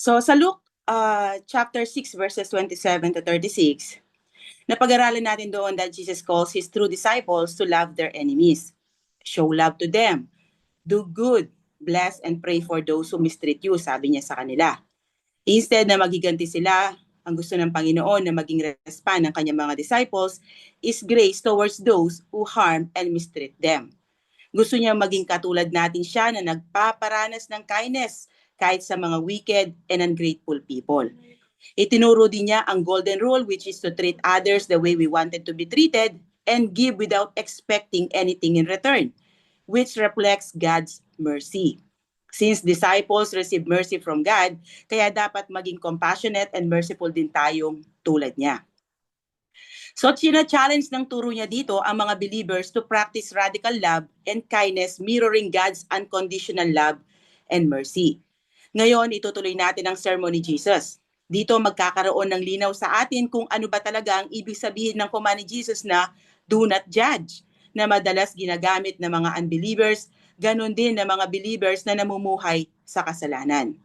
So sa Luke chapter 6 verses 27 to 36, napag-aralan natin doon that Jesus calls his true disciples to love their enemies. Show love to them. Do good, bless and pray for those who mistreat you, sabi niya sa kanila. Instead na magiganti sila, ang gusto ng Panginoon na maging response ng kanyang mga disciples is grace towards those who harm and mistreat them. Gusto niya maging katulad natin siya na nagpaparanas ng kindness kahit sa mga wicked and ungrateful people. Itinuro din niya ang golden rule, which is to treat others the way we wanted to be treated and give without expecting anything in return, which reflects God's mercy. Since disciples receive mercy from God, kaya dapat maging compassionate and merciful din tayong tulad niya. So, challenge ng turo niya dito ang mga believers to practice radical love and kindness mirroring God's unconditional love and mercy. Ngayon, itutuloy natin ang sermon ni Jesus. Dito magkakaroon ng linaw sa atin kung ano ba talaga ang ibig sabihin ng command ni Jesus na do not judge, na madalas ginagamit ng mga unbelievers, ganun din ng mga believers na namumuhay sa kasalanan.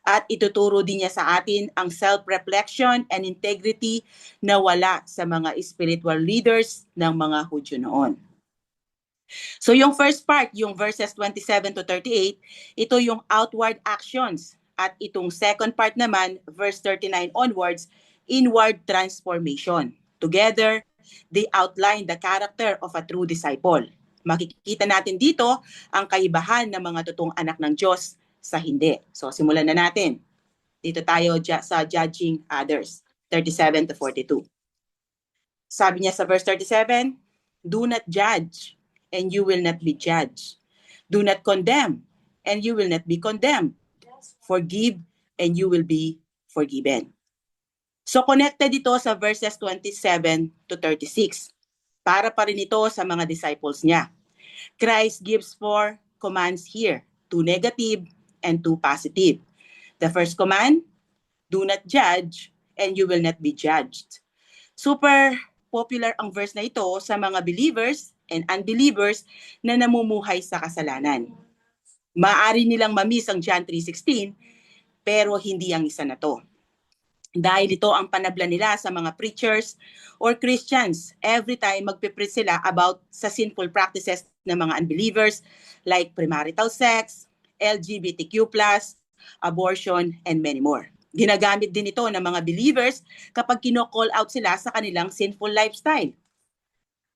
At ituturo din niya sa atin ang self-reflection and integrity na wala sa mga spiritual leaders ng mga Hudyo noon. So yung first part, yung verses 27 to 38, ito yung outward actions. At itong second part naman, verse 39 onwards, inward transformation. Together, they outline the character of a true disciple. Makikita natin dito ang kaibahan ng mga totoong anak ng Diyos sa hindi. So simulan na natin. Dito tayo sa judging others, 37 to 42. Sabi niya sa verse 37, do not judge, and you will not be judged. Do not condemn, and you will not be condemned. Forgive, and you will be forgiven. So connected ito sa verses 27 to 36. Para pa rin ito sa mga disciples niya. Christ gives 4 commands here, 2 negative and 2 positive. The first command, do not judge, and you will not be judged. Super popular ang verse na ito sa mga believers and unbelievers na namumuhay sa kasalanan. Maaari nilang mamiss ang John 3:16, pero hindi ang isa na to. Dahil ito ang panabla nila sa mga preachers or Christians every time magpipreach sila about sa sinful practices ng mga unbelievers like premarital sex, LGBTQ+, abortion, and many more. Ginagamit din ito ng mga believers kapag kino-call out sila sa kanilang sinful lifestyle.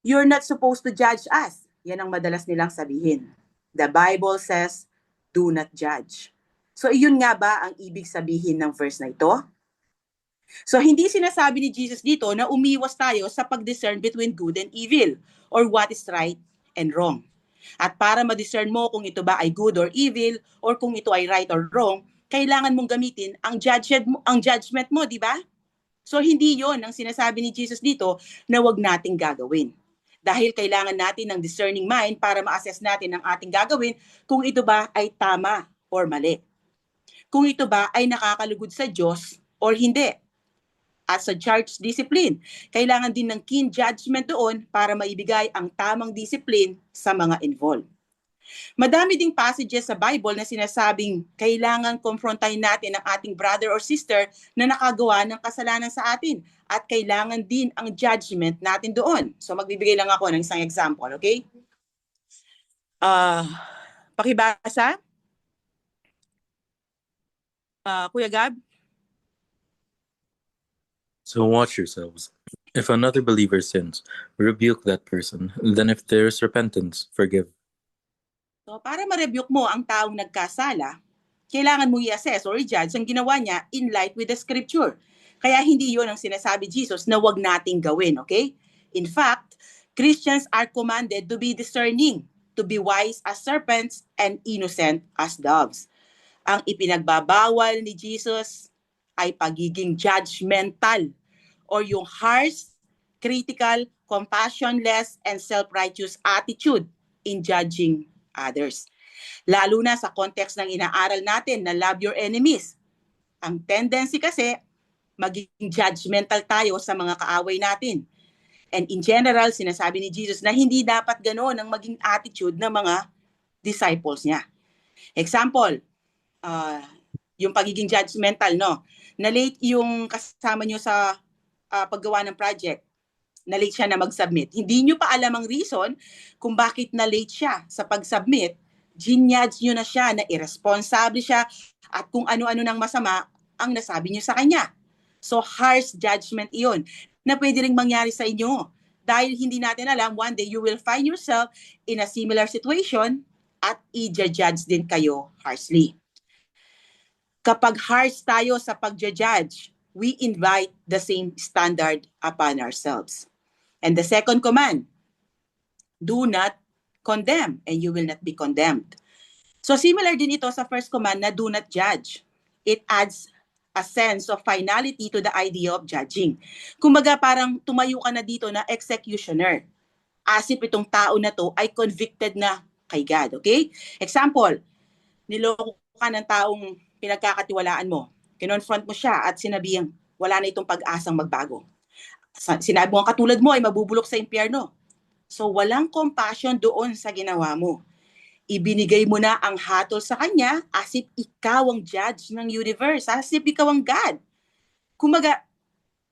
You're not supposed to judge us. Yan ang madalas nilang sabihin. The Bible says, do not judge. So iyon nga ba ang ibig sabihin ng verse na ito? So hindi sinasabi ni Jesus dito na umiwas tayo sa pag-discern between good and evil or what is right and wrong. At para ma-discern mo kung ito ba ay good or evil or kung ito ay right or wrong, kailangan mong gamitin ang judgment mo, di ba? So hindi yon ang sinasabi ni Jesus dito na wag nating gagawin. Dahil kailangan natin ng discerning mind para ma-assess natin ang ating gagawin kung ito ba ay tama or mali. Kung ito ba ay nakakalugod sa Diyos or hindi. At sa church discipline, kailangan din ng keen judgment doon para maibigay ang tamang discipline sa mga involved. Madami ding passages sa Bible na sinasabing kailangan konfrontahin natin ang ating brother or sister na nakagawa ng kasalanan sa atin at kailangan din ang judgment natin doon. So magbibigay lang ako ng isang example, okay? Pakibasa? Kuya Gab? So watch yourselves. If another believer sins, rebuke that person. Then if there is repentance, forgive. So para ma-rebuke mo ang taong nagkasala, kailangan mo i-assess or i-judge ang ginawa niya in light with the scripture. Kaya hindi yon ang sinasabi Jesus na wag nating gawin, okay? In fact, Christians are commanded to be discerning, to be wise as serpents and innocent as doves. Ang ipinagbabawal ni Jesus ay pagiging judgmental or yung harsh, critical, compassionless, and self-righteous attitude in judging others. Lalo na sa context ng inaaral natin na love your enemies. Ang tendency kasi, maging judgmental tayo sa mga kaaway natin. And in general, sinasabi ni Jesus na hindi dapat ganoon ang maging attitude ng mga disciples niya. Example, Yung pagiging judgmental, no? Na late yung kasama nyo sa paggawa ng project, na late siya na mag-submit. Hindi nyo pa alam ang reason kung bakit na late siya sa pag-submit. Ginyadge nyo na siya na irresponsible siya at kung ano-ano ng masama ang nasabi nyo sa kanya. So harsh judgment iyon na pwede ring mangyari sa inyo. Dahil hindi natin alam, one day you will find yourself in a similar situation at i-judge din kayo harshly. Kapag harsh tayo sa pag-judge, we invite the same standard upon ourselves. And the second command, do not condemn and you will not be condemned. So similar din ito sa first command na do not judge. It adds a sense of finality to the idea of judging. Kumbaga parang tumayo ka na dito na executioner. As if itong tao na to ay convicted na kay God. Okay? Example, niloko ka ng taong pinagkakatiwalaan mo. Kinonfront mo siya at sinabihang wala na itong pag-asang magbago. Sinabi mo ang katulad mo ay mabubulok sa impyerno. So walang compassion doon sa ginawa mo. Ibinigay mo na ang hatol sa kanya as if ikaw ang judge ng universe, as if ikaw ang God. Kumaga,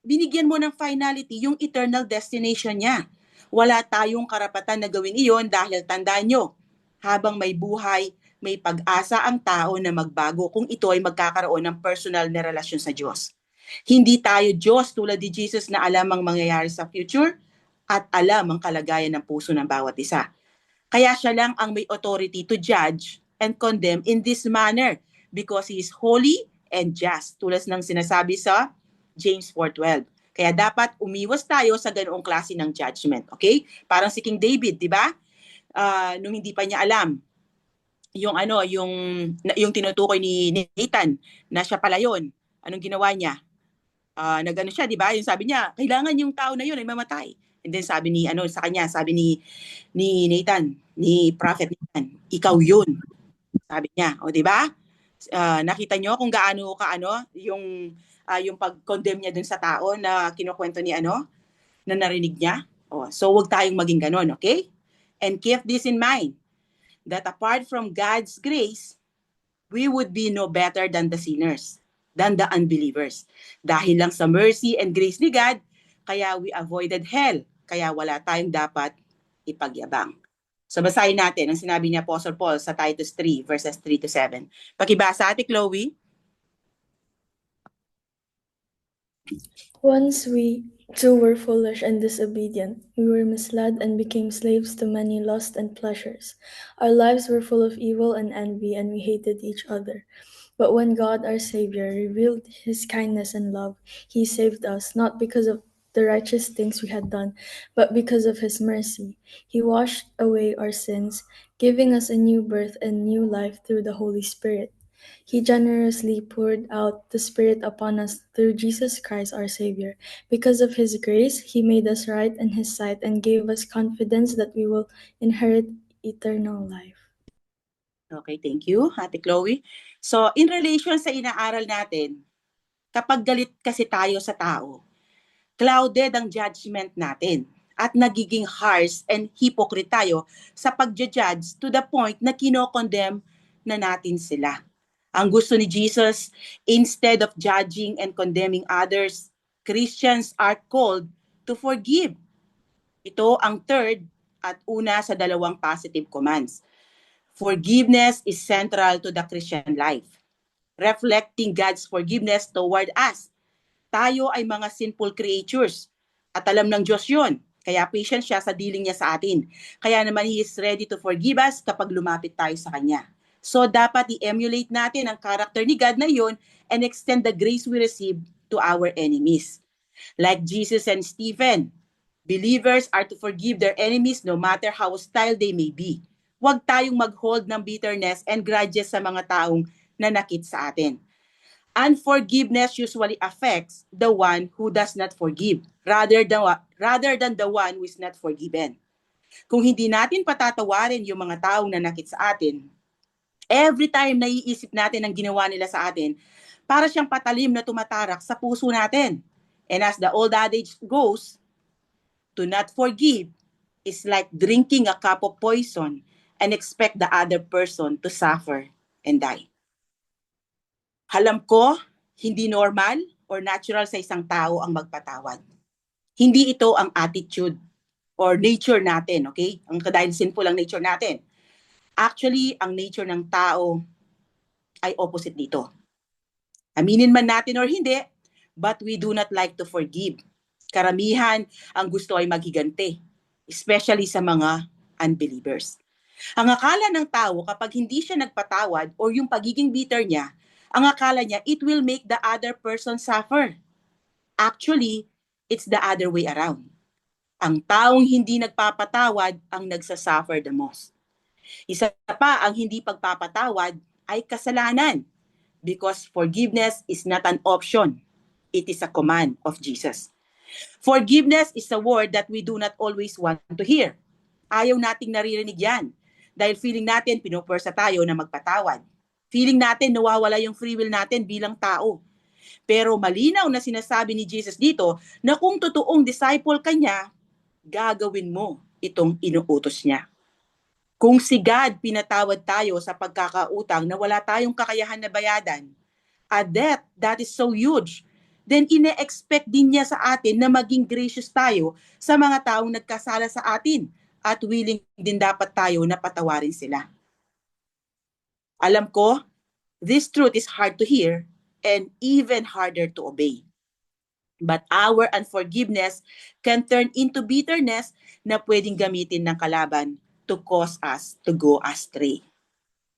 binigyan mo ng finality yung eternal destination niya. Wala tayong karapatan na gawin iyon dahil tandaan nyo, habang may buhay, may pag-asa ang tao na magbago kung ito ay magkakaroon ng personal na relasyon sa Diyos. Hindi tayo Diyos tulad ni Jesus na alam ang mangyayari sa future at alam ang kalagayan ng puso ng bawat isa. Kaya siya lang ang may authority to judge and condemn in this manner because He is holy and just, tulad ng sinasabi sa James 4:12. Kaya dapat umiwas tayo sa ganoong klase ng judgment. Okay? Parang si King David, di ba? Nung hindi pa niya alam yung tinutukoy ni Nathan na siya pala yun. Anong ginawa niya? Nagano siya, di ba? Yung sabi niya, kailangan yung tao na yun ay mamatay. And then sabi ni sa kanya, sabi ni Nathan, ni Prophet Nathan, ikaw yun. Sabi niya, o di ba? Nakita niyo kung gaano yung pag-condemn niya dun sa tao na kinukwento ni na narinig niya. So wag tayong maging ganon, okay? And keep this in mind, that apart from God's grace, we would be no better than the sinners, than the unbelievers. Dahil lang sa mercy and grace ni God, kaya we avoided hell. Kaya wala tayong dapat ipagyabang. So basahin natin ang sinabi ni Apostle Paul sa Titus 3 verses 3-7. Pakibasa, Ate Chloe. Once we too were foolish and disobedient. We were misled and became slaves to many lusts and pleasures. Our lives were full of evil and envy, and we hated each other. But when God, our Savior, revealed His kindness and love, He saved us, not because of the righteous things we had done, but because of His mercy. He washed away our sins, giving us a new birth and new life through the Holy Spirit. He generously poured out the Spirit upon us through Jesus Christ our Savior. Because of His grace, He made us right in His sight and gave us confidence that we will inherit eternal life. Okay, thank you, Ate Chloe. So, in relation sa inaaral natin, kapag galit kasi tayo sa tao, clouded ang judgment natin at nagiging harsh and hypocrite tayo sa pag-judge to the point na kino-condemn na natin sila. Ang gusto ni Jesus, instead of judging and condemning others, Christians are called to forgive. Ito ang third at una sa dalawang positive commands. Forgiveness is central to the Christian life, reflecting God's forgiveness toward us. Tayo ay mga sinful creatures at alam ng Diyos yun. Kaya patient siya sa dealing niya sa atin. Kaya naman He is ready to forgive us kapag lumapit tayo sa Kanya. So dapat i-emulate natin ang character ni God na yun and extend the grace we receive to our enemies. Like Jesus and Stephen, believers are to forgive their enemies no matter how hostile they may be. Huwag tayong mag-hold ng bitterness and grudges sa mga taong nanakit sa atin. Unforgiveness usually affects the one who does not forgive rather than the one who is not forgiven. Kung hindi natin patatawarin yung mga taong nanakit sa atin, every time naiisip natin ang ginawa nila sa atin, para siyang patalim na tumatarak sa puso natin. And as the old adage goes, to not forgive is like drinking a cup of poison and expect the other person to suffer and die. Alam ko, hindi normal or natural sa isang tao ang magpatawad. Hindi ito ang attitude or nature natin, okay? Dahil sinful ang nature natin. Actually, ang nature ng tao ay opposite dito. Aminin man natin or hindi, but we do not like to forgive. Karamihan, ang gusto ay maghiganti, especially sa mga unbelievers. Ang akala ng tao kapag hindi siya nagpatawad or yung pagiging bitter niya, ang akala niya, it will make the other person suffer. Actually, it's the other way around. Ang taong hindi nagpapatawad ang nagsasuffer the most. Isa pa, ang hindi pagpapatawad ay kasalanan because forgiveness is not an option. It is a command of Jesus. Forgiveness is a word that we do not always want to hear. Ayaw nating naririnig yan dahil feeling natin pinupwersa tayo na magpatawad. Feeling natin nawawala yung free will natin bilang tao. Pero malinaw na sinasabi ni Jesus dito na kung totoong disciple ka niya, gagawin mo itong inuutos niya. Kung si God pinatawad tayo sa pagkakautang na wala tayong kakayahan na bayadan, a debt that is so huge, then ine-expect din niya sa atin na maging gracious tayo sa mga taong nagkasala sa atin at willing din dapat tayo na patawarin sila. Alam ko, this truth is hard to hear and even harder to obey. But our unforgiveness can turn into bitterness na pwedeng gamitin ng kalaban to cause us to go astray.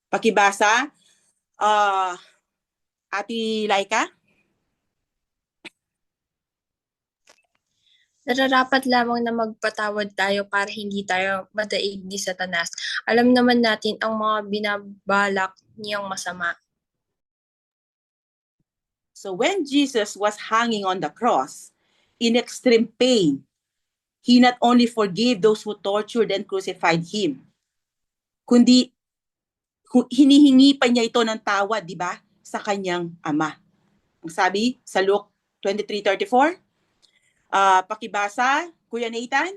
Pakibasa, Ate Laika? Nararapat lamang na magpatawad tayo para hindi tayo madaig ni Satanas. Alam naman natin ang mga binabalak niyang masama. So when Jesus was hanging on the cross, in extreme pain, he not only forgave those who tortured and crucified him, kundi hinihingi pa niya ito ng tawad, di ba, sa kanyang ama. Ang sabi sa Luke 23:34, pakibasa, Kuya Nathan?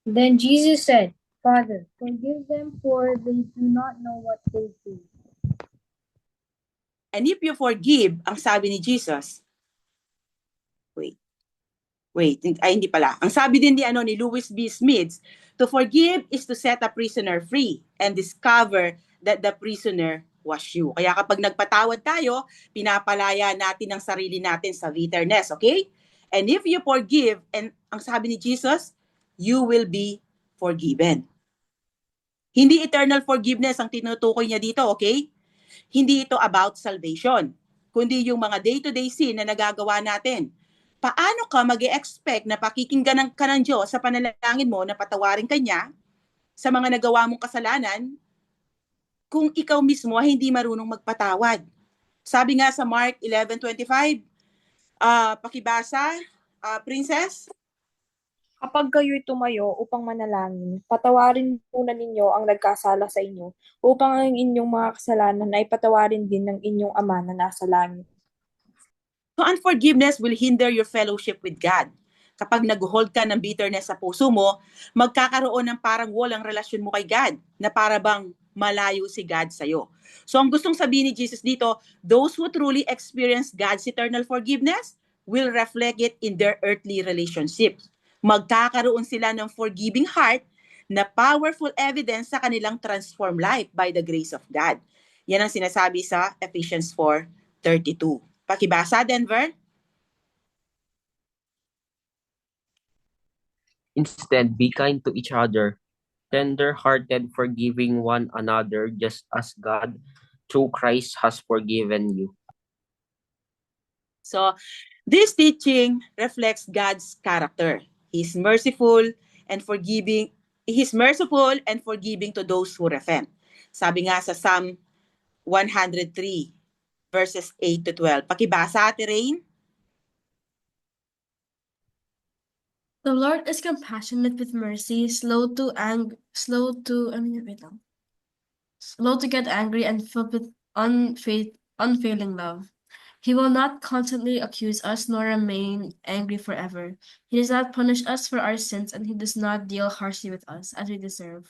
Then Jesus said, Father, forgive them, for they do not know what they do. And if you forgive, ang sabi ni Jesus, hindi pala. Ang sabi din ni Louis B. Smith, to forgive is to set a prisoner free and discover that the prisoner was you. Kaya kapag nagpatawad tayo, pinapalaya natin ang sarili natin sa bitterness, okay? And if you forgive, and ang sabi ni Jesus, you will be forgiven. Hindi eternal forgiveness ang tinutukoy niya dito, okay? Hindi ito about salvation, kundi yung mga day-to-day sin na nagagawa natin. Paano ka mag-e-expect na pakikinggan ka ng Diyos sa panalangin mo na patawarin ka niya sa mga nagawa mong kasalanan kung ikaw mismo ay hindi marunong magpatawad? Sabi nga sa Mark 11:25, pakibasa, Princess? Kapag kayo'y tumayo upang manalangin, patawarin muna ninyo ang nagkasala sa inyo, upang ang inyong mga kasalanan ay patawarin din ng inyong Ama na nasa langit. So unforgiveness will hinder your fellowship with God. Kapag nag-hold ka ng bitterness sa puso mo, magkakaroon ng parang wall ang relasyon mo kay God, na para bang malayo si God sa'yo. So ang gustong sabihin ni Jesus dito, those who truly experience God's eternal forgiveness will reflect it in their earthly relationships. Magkakaroon sila ng forgiving heart na powerful evidence sa kanilang transformed life by the grace of God. Yan ang sinasabi sa Ephesians 4:32. Pakibasa, Denver? Instead, be kind to each other, tender-hearted, forgiving one another, just as God, through Christ, has forgiven you. So, this teaching reflects God's character. He's merciful and forgiving. He's merciful and forgiving to those who repent. Sabi nga sa Psalm 103, verses 8 to 12. Pakibasa, Ate Rain. The Lord is compassionate with mercy, slow to get angry, and filled with unfailing love. He will not constantly accuse us nor remain angry forever. He does not punish us for our sins, and he does not deal harshly with us as we deserve.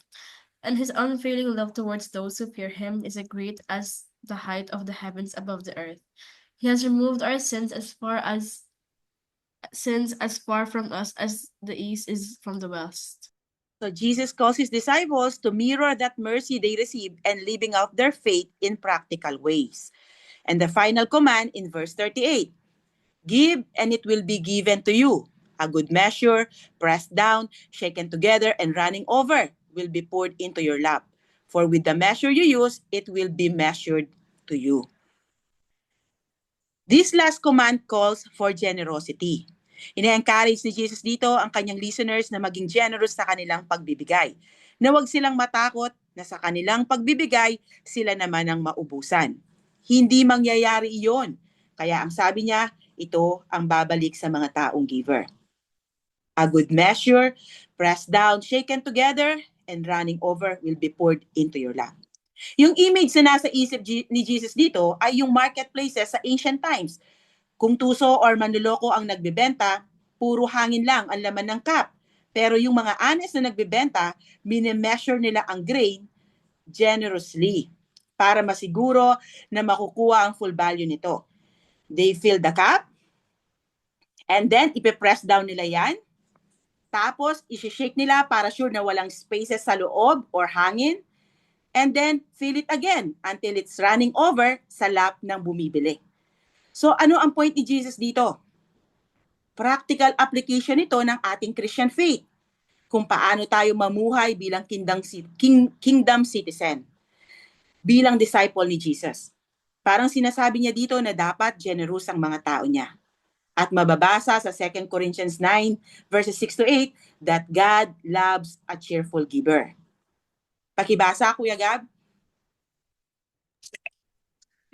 And his unfailing love towards those who fear him is as great as the height of the heavens above the earth. He has removed our sins as far from us as the east is from the west. So Jesus calls his disciples to mirror that mercy they received and living out their faith in practical ways. And the final command in verse 38, give and it will be given to you. A good measure, pressed down, shaken together, and running over will be poured into your lap. For with the measure you use, it will be measured to you. This last command calls for generosity. Ina-encourage ni Jesus dito ang kanyang listeners na maging generous sa kanilang pagbibigay. Na huwag silang matakot na sa kanilang pagbibigay, sila naman ang maubusan. Hindi mangyayari iyon. Kaya ang sabi niya, ito ang babalik sa mga taong giver. A good measure, pressed down, shaken together, and running over will be poured into your lap. Yung image na nasa isip ni Jesus dito ay yung marketplaces sa ancient times. Kung tuso or manluloko ang nagbebenta, puro hangin lang ang laman ng cup. Pero yung mga honest na nagbebenta, mini-measure nila ang grain generously para masiguro na makukuha ang full value nito. They fill the cup and then ipe-press down nila yan. Tapos isi-shake nila para sure na walang spaces sa loob or hangin. And then fill it again until it's running over sa lap ng bumibili. So ano ang point ni Jesus dito? Practical application ito ng ating Christian faith. Kung paano tayo mamuhay bilang kingdom citizen. Bilang disciple ni Jesus. Parang sinasabi niya dito na dapat generous ang mga tao niya. At mababasa sa 2 Corinthians 9 verses 6 to 8 that God loves a cheerful giver. Pakibasa, Kuya Gab.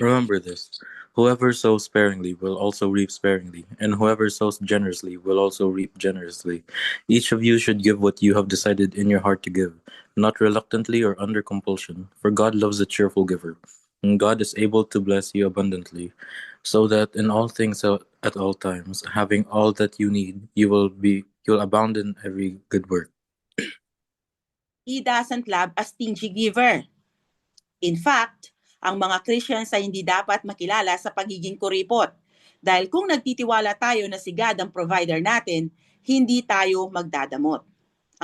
Remember this. Whoever sows sparingly will also reap sparingly, and whoever sows generously will also reap generously. Each of you should give what you have decided in your heart to give, not reluctantly or under compulsion, for God loves a cheerful giver. And God is able to bless you abundantly, so that in all things at all times, having all that you need, you'll abound in every good work. He doesn't love a stingy giver. In fact, ang mga Christians ay hindi dapat makilala sa pagiging kuripot. Dahil kung nagtitiwala tayo na si God ang provider natin, hindi tayo magdadamot.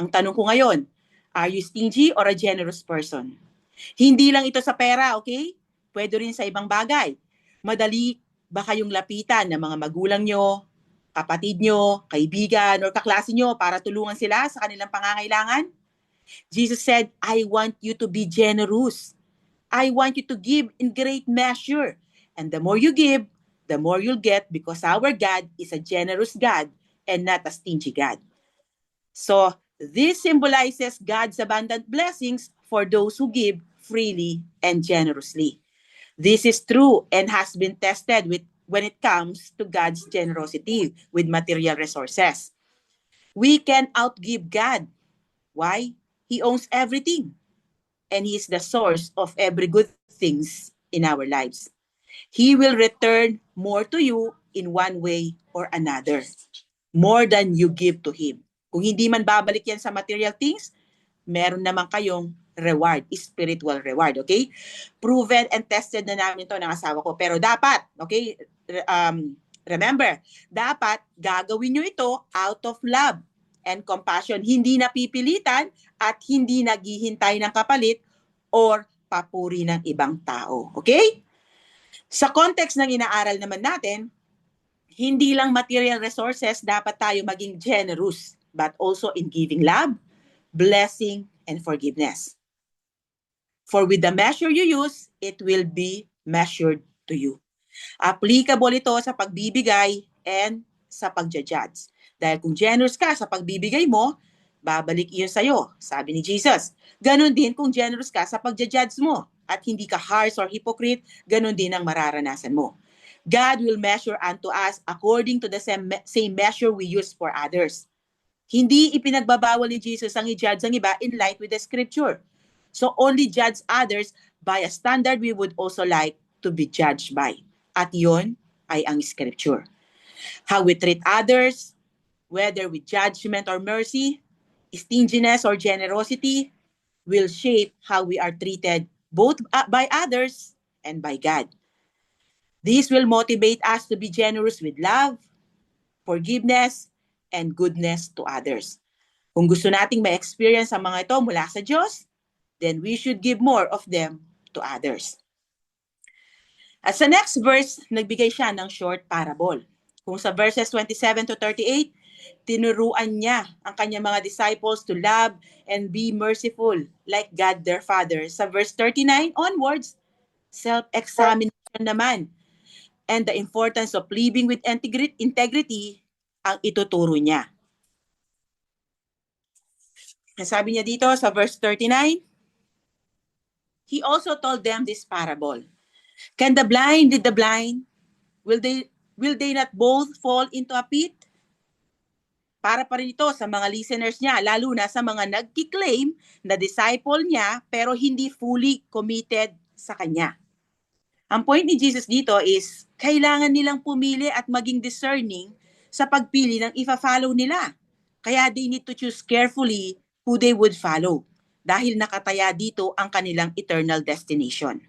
Ang tanong ko ngayon, are you stingy or a generous person? Hindi lang ito sa pera, okay? Pwede rin sa ibang bagay. Madali ba kayong lapitan ng mga magulang nyo, kapatid nyo, kaibigan, or kaklase nyo para tulungan sila sa kanilang pangangailangan? Jesus said, I want you to be generous. I want you to give in great measure. And the more you give, the more you'll get because our God is a generous God and not a stingy God. So, this symbolizes God's abundant blessings for those who give freely and generously. This is true and has been tested when it comes to God's generosity with material resources. We can outgive God. Why? He owns everything. And He is the source of every good things in our lives. He will return more to you in one way or another. More than you give to Him. Kung hindi man babalik yan sa material things, meron naman kayong reward, spiritual reward, okay? Proven and tested na namin ito ng asawa ko. Pero dapat, okay, remember, dapat gagawin nyo ito out of love and compassion. Hindi napipilitan at hindi naghihintay ng kapalit or papuri ng ibang tao. Okay? Sa context ng inaaral naman natin, hindi lang material resources dapat tayo maging generous, but also in giving love, blessing, and forgiveness. For with the measure you use, it will be measured to you. Applicable ito sa pagbibigay and sa pagja-judge. Dahil kung generous ka sa pagbibigay mo, babalik iyon sa'yo, sabi ni Jesus. Ganon din kung generous ka sa pagja-judge mo at hindi ka harsh or hypocrite, ganon din ang mararanasan mo. God will measure unto us according to the same measure we use for others. Hindi ipinagbabawal ni Jesus ang i-judge ang iba in light with the scripture. So only judge others by a standard we would also like to be judged by. At yon ay ang scripture. How we treat others, whether with judgment or mercy, stinginess or generosity, will shape how we are treated both by others and by God. This will motivate us to be generous with love, forgiveness, and goodness to others. Kung gusto nating ma-experience ang mga ito mula sa Diyos, then we should give more of them to others. At sa next verse, nagbigay siya ng short parable. Kung sa verses 27 to 38, tinuruan niya ang kanyang mga disciples to love and be merciful like God their Father. Sa verse 39 onwards, self-examination naman and the importance of living with integrity ang ituturo niya. Sabi niya dito sa verse 39, he also told them this parable. Can the blind lead the blind? Will they not both fall into a pit? Para pa rin ito sa mga listeners niya, lalo na sa mga nagki-claim na disciple niya pero hindi fully committed sa kanya. Ang point ni Jesus dito is, kailangan nilang pumili at maging discerning sa pagpili ng ifa-follow nila. Kaya they need to choose carefully who they would follow dahil nakataya dito ang kanilang eternal destination.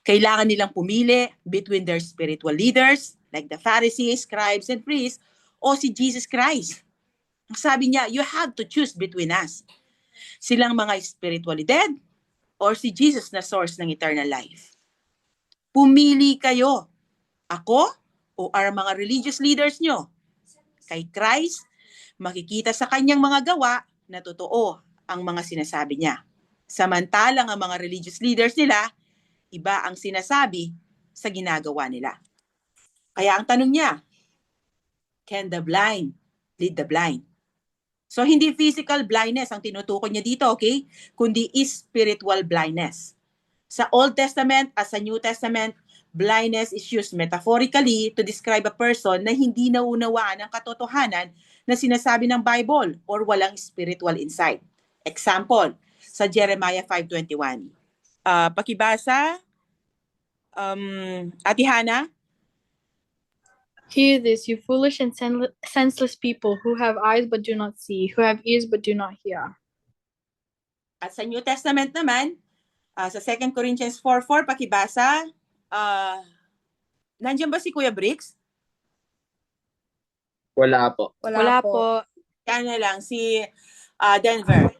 Kailangan nilang pumili between their spiritual leaders like the Pharisees, scribes, and priests o si Jesus Christ. Sabi niya, you have to choose between us. Silang mga spiritually dead or si Jesus na source ng eternal life. Pumili kayo. Ako o ang mga religious leaders nyo. Kay Christ, makikita sa kanyang mga gawa na totoo ang mga sinasabi niya. Samantalang ang mga religious leaders nila, iba ang sinasabi sa ginagawa nila. Kaya ang tanong niya, can the blind lead the blind? So hindi physical blindness ang tinutukoy niya dito, okay? Kundi spiritual blindness. Sa Old Testament as sa New Testament, blindness is used metaphorically to describe a person na hindi naunawaan ang katotohanan na sinasabi ng Bible or walang spiritual insight. Example, sa Jeremiah 5:21. Pakibasa, Ate Hana. Hear this, you foolish and senseless people who have eyes but do not see, who have ears but do not hear. At sa New Testament naman, sa 2 Corinthians 4:4, pakibasa, nandiyan ba si Kuya Briggs? Wala po. Wala po. Yan na lang, si Denver.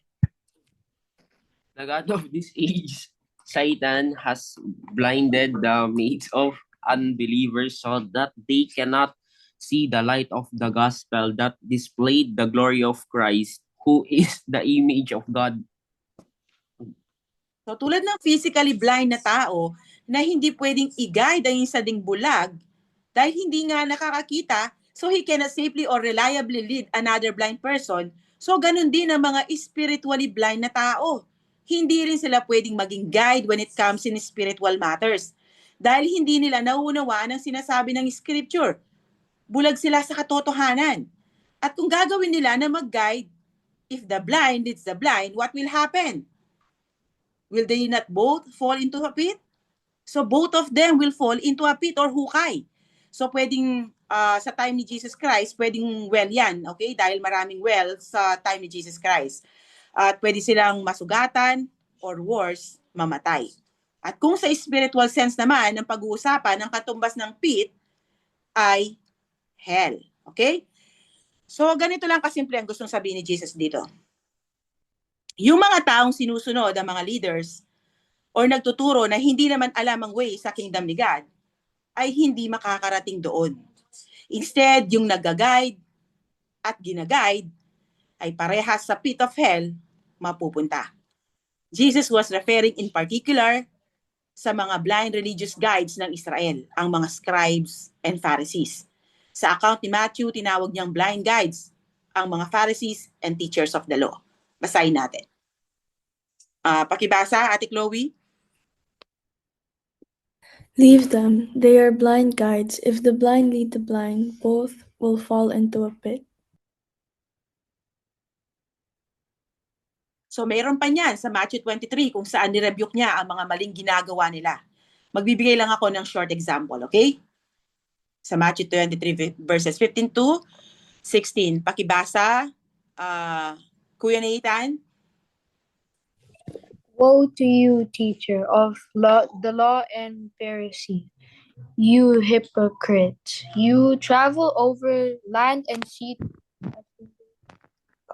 The God of this age, Satan, has blinded the minds of unbelievers so that they cannot see the light of the gospel that displayed the glory of Christ, who is the image of God. So tulad ng physically blind na tao na hindi pwedeng i-guide ang isa ding bulag dahil hindi nga nakakakita, so he cannot safely or reliably lead another blind person, so ganun din ang mga spiritually blind na tao. Hindi rin sila pwedeng maging guide when it comes in spiritual matters dahil hindi nila nauunawaan ang sinasabi ng scripture. Bulag sila sa katotohanan. At kung gagawin nila na mag-guide, if the blind leads the blind, what will happen? Will they not both fall into a pit? So both of them will fall into a pit or hukay. So pwedeng sa time ni Jesus Christ, pwedeng well yan, okay? Dahil maraming well sa time ni Jesus Christ. At pwede silang masugatan or worse, mamatay. At kung sa spiritual sense naman, ang pag-uusapan ng katumbas ng pit ay hell. Okay? So ganito lang kasimple ang gustong sabihin ni Jesus dito. Yung mga taong sinusunod ang mga leaders or nagtuturo na hindi naman alam ang way sa kingdom ni God ay hindi makakarating doon. Instead, yung nag-guide at gina-guide ay parehas sa pit of hell mapupunta. Jesus was referring in particular sa mga blind religious guides ng Israel, ang mga scribes and Pharisees. Sa account ni Matthew, tinawag niyang blind guides ang mga Pharisees and teachers of the law. Basahin natin. Pakibasa, Ate Chloe. Leave them, they are blind guides. If the blind lead the blind, both will fall into a pit. So mayroon pa niyan sa Matthew 23 kung saan nirebuke niya ang mga maling ginagawa nila. Magbibigay lang ako ng short example, okay? Sa Matthew 23 verses 15 to 16. Pakibasa, Kuya Nathan. Woe to you, teacher of the law and Pharisee, you hypocrites! You travel over land and sea to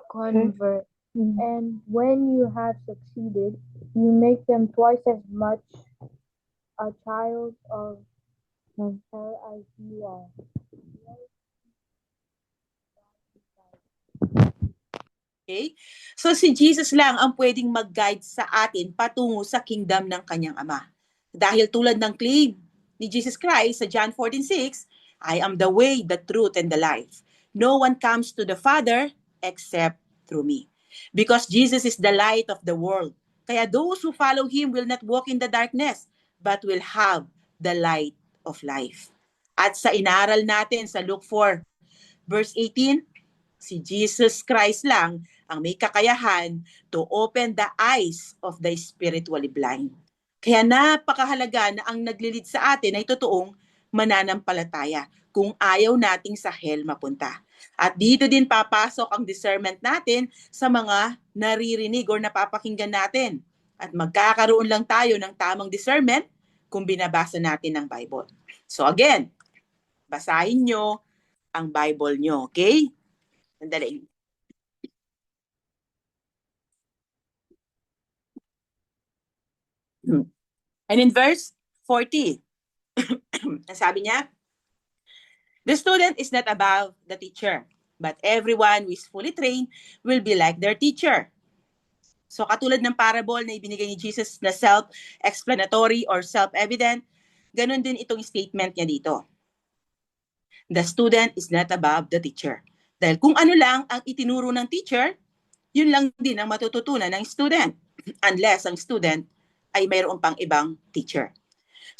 convert, and when you have succeeded, you make them twice as much a child of hell as you are. Okay? So si Jesus lang ang pwedeng mag-guide sa atin patungo sa kingdom ng kanyang Ama. Dahil tulad ng claim ni Jesus Christ sa John 14:6, I am the way, the truth, and the life. No one comes to the Father except through me. Because Jesus is the light of the world. Kaya those who follow Him will not walk in the darkness, but will have the light of life. At sa inaral natin sa Luke 4, verse 18, si Jesus Christ lang ang may kakayahan to open the eyes of the spiritually blind. Kaya napakahalaga na ang naglilid sa atin ay totoong mananampalataya kung ayaw nating sa hell mapunta. At dito din papasok ang discernment natin sa mga naririnig o napapakinggan natin. At magkakaroon lang tayo ng tamang discernment kung binabasa natin ang Bible. So again, basahin nyo ang Bible nyo, okay? Sandali. And in verse 40, sabi niya, the student is not above the teacher, but everyone who is fully trained will be like their teacher. So katulad ng parable na ibinigay ni Jesus na self-explanatory or self-evident, ganun din itong statement niya dito. The student is not above the teacher. Dahil kung ano lang ang itinuro ng teacher, yun lang din ang matututunan ng student. Unless ang student ay mayroon pang ibang teacher.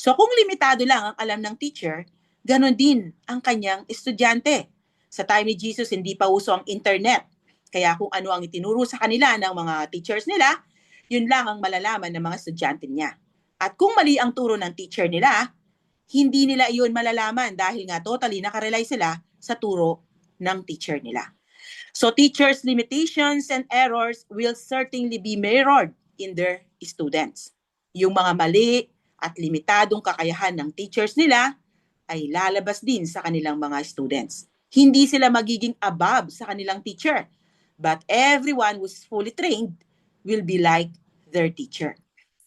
So kung limitado lang ang alam ng teacher, ganon din ang kanyang estudyante. Sa time ni Jesus, hindi pa uso ang internet. Kaya kung ano ang itinuro sa kanila ng mga teachers nila, yun lang ang malalaman ng mga estudyante niya. At kung mali ang turo ng teacher nila, hindi nila iyon malalaman dahil nga totally nakarely sila sa turo ng teacher nila. So teachers' limitations and errors will certainly be mirrored in their students. Yung mga mali at limitadong kakayahan ng teachers nila ay lalabas din sa kanilang mga students. Hindi sila magiging above sa kanilang teacher, but everyone who's fully trained will be like their teacher.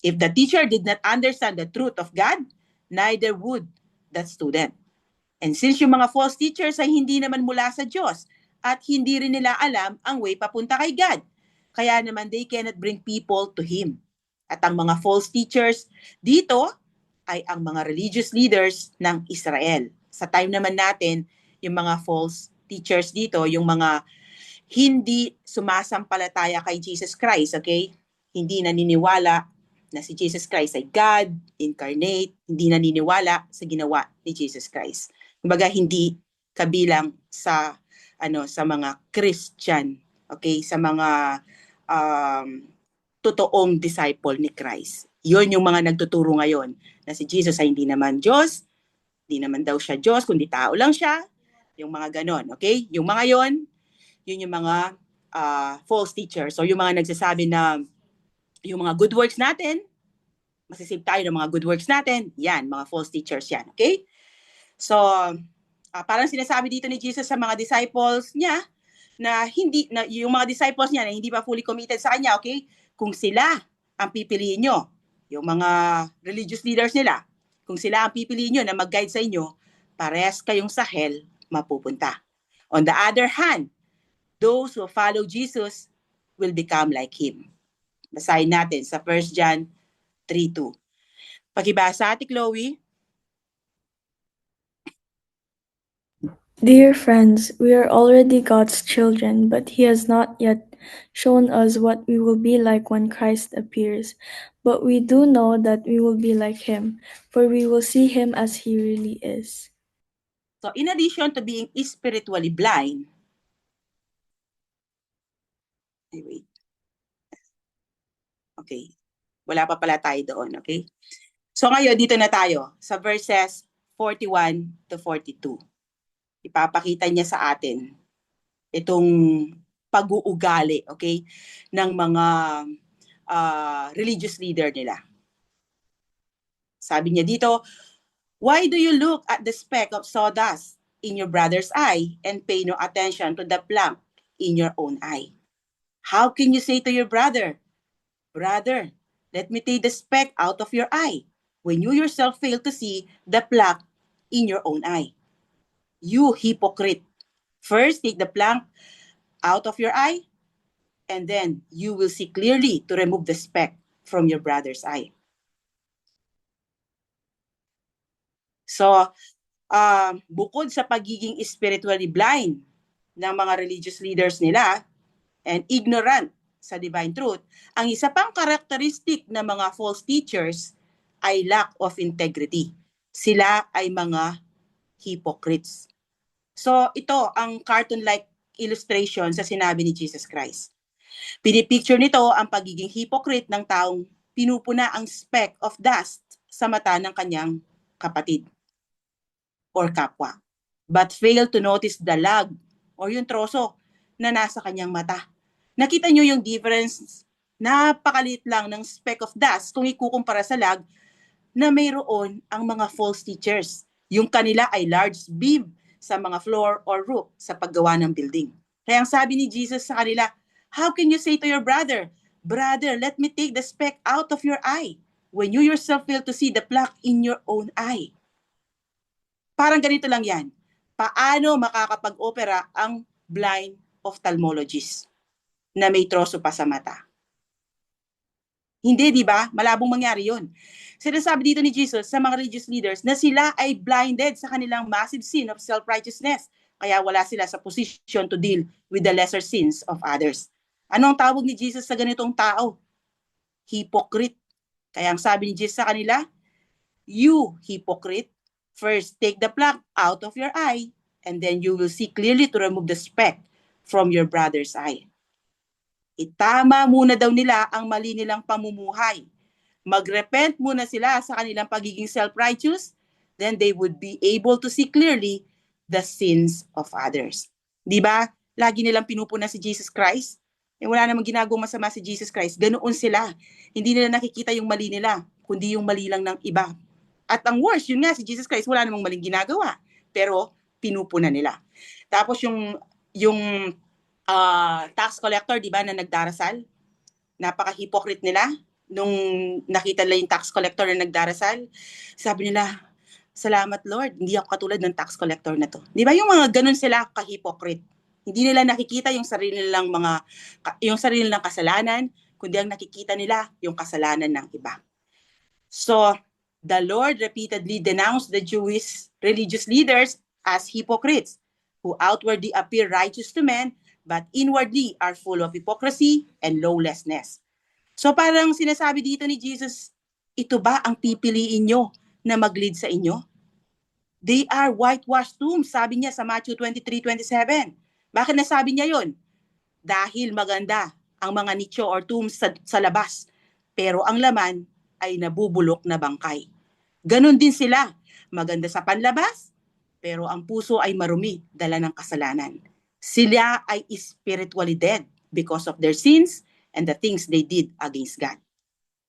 If the teacher did not understand the truth of God, neither would that student. And since yung mga false teachers ay hindi naman mula sa Diyos at hindi rin nila alam ang way papunta kay God, kaya naman they cannot bring people to Him. At ang mga false teachers dito ay ang mga religious leaders ng Israel. Sa time naman natin, yung mga false teachers dito, yung mga hindi sumasampalataya kay Jesus Christ, okay? Hindi naniniwala na si Jesus Christ ay God, incarnate, hindi naniniwala sa ginawa ni Jesus Christ. Kumbaga, hindi kabilang sa sa mga Christian, okay? Sa mga totoong disciple ni Christ. Yun yung mga nagtuturo ngayon na si Jesus ay hindi naman Diyos, hindi naman daw siya Diyos, kundi tao lang siya. Yung mga ganon, okay? Yung mga yun yung mga false teachers. So yung mga nagsasabi na yung mga good works natin, masisave tayo ng mga good works natin, yan, mga false teachers yan, okay? So, parang sinasabi dito ni Jesus sa mga disciples niya na hindi, na yung mga disciples niya na hindi pa fully committed sa kanya, okay? Kung sila ang pipiliin nyo, yung mga religious leaders nila, kung sila ang pipiliin nyo na mag-guide sa inyo, parehas kayong sa hell mapupunta. On the other hand, those who follow Jesus will become like Him. Basahin natin sa 1 John 3:2. Pakibasa, Ate Chloe. Dear friends, we are already God's children, but He has not yet shown us what we will be like when Christ appears. But we do know that we will be like Him, for we will see Him as He really is. So in addition to being spiritually blind, wait. Okay. Wala pa pala tayo doon, okay? So ngayon, dito na tayo sa verses 41 to 42. Ipapakita niya sa atin itong pag-uugali, okay, ng mga religious leader nila. Sabi niya dito, why do you look at the speck of sawdust in your brother's eye and pay no attention to the plank in your own eye? How can you say to your brother, brother, let me take the speck out of your eye, when you yourself fail to see the plank in your own eye? You hypocrite. First, take the plank out of your eye, and then you will see clearly to remove the speck from your brother's eye. So, bukod sa pagiging spiritually blind ng mga religious leaders nila and ignorant sa divine truth, ang isa pang characteristic ng mga false teachers ay lack of integrity. Sila ay mga hypocrites. So, ito ang cartoon-like illustration sa sinabi ni Jesus Christ. Pinipicture nito ang pagiging hypocrite ng taong pinupuna ang speck of dust sa mata ng kanyang kapatid or kapwa, but fail to notice the lag or yung troso na nasa kanyang mata. Nakita nyo yung difference? Napakaliit lang ng speck of dust kung ikukumpara sa lag na mayroon ang mga false teachers. Yung kanila ay large beam sa mga floor or roof sa paggawa ng building. Kaya ang sabi ni Jesus sa kanila, how can you say to your brother, brother, let me take the speck out of your eye, when you yourself fail to see the plank in your own eye? Parang ganito lang yan. Paano makakapag-opera ang blind ophthalmologist na may troso pa sa mata? Hindi, di ba? Malabong mangyari yun. Sinasabi dito ni Jesus sa mga religious leaders na sila ay blinded sa kanilang massive sin of self-righteousness. Kaya wala sila sa position to deal with the lesser sins of others. Anong tawag ni Jesus sa ganitong tao? Hypocrite. Kaya ang sabi ni Jesus sa kanila, you hypocrite, first take the plank out of your eye, and then you will see clearly to remove the speck from your brother's eye. Itama muna daw nila ang mali nilang pamumuhay. Magrepent muna sila sa kanilang pagiging self-righteous, then they would be able to see clearly the sins of others. Di ba? Lagi nilang pinupuna si Jesus Christ. Wala namang ginagawang masama si Jesus Christ. Ganoon sila. Hindi nila nakikita yung mali nila, kundi yung mali lang ng iba. At ang worst, yun nga, si Jesus Christ, wala namang maling ginagawa. Pero, pinupuna nila. Tapos yung tax collector, di ba, na nagdarasal, napaka-hypocrite nila. Nung nakita nila yung tax collector na nagdarasal, sabi nila, salamat Lord, hindi ako katulad ng tax collector na to. Di ba yung mga ganun sila ka-hypocrite? Hindi nila nakikita yung sarili nilang kasalanan, kundi ang nakikita nila yung kasalanan ng iba. So, the Lord repeatedly denounced the Jewish religious leaders as hypocrites who outwardly appear righteous to men but inwardly are full of hypocrisy and lawlessness. So parang sinasabi dito ni Jesus, ito ba ang pipiliin nyo na mag-lead sa inyo? They are whitewashed tombs, sabi niya sa Matthew 23:27. Bakit nasabi niya yon? Dahil maganda ang mga nicho or tombs sa labas, pero ang laman ay nabubulok na bangkay. Ganon din sila, maganda sa panlabas, pero ang puso ay marumi, dala ng kasalanan. Sila ay spiritually dead because of their sins and the things they did against God.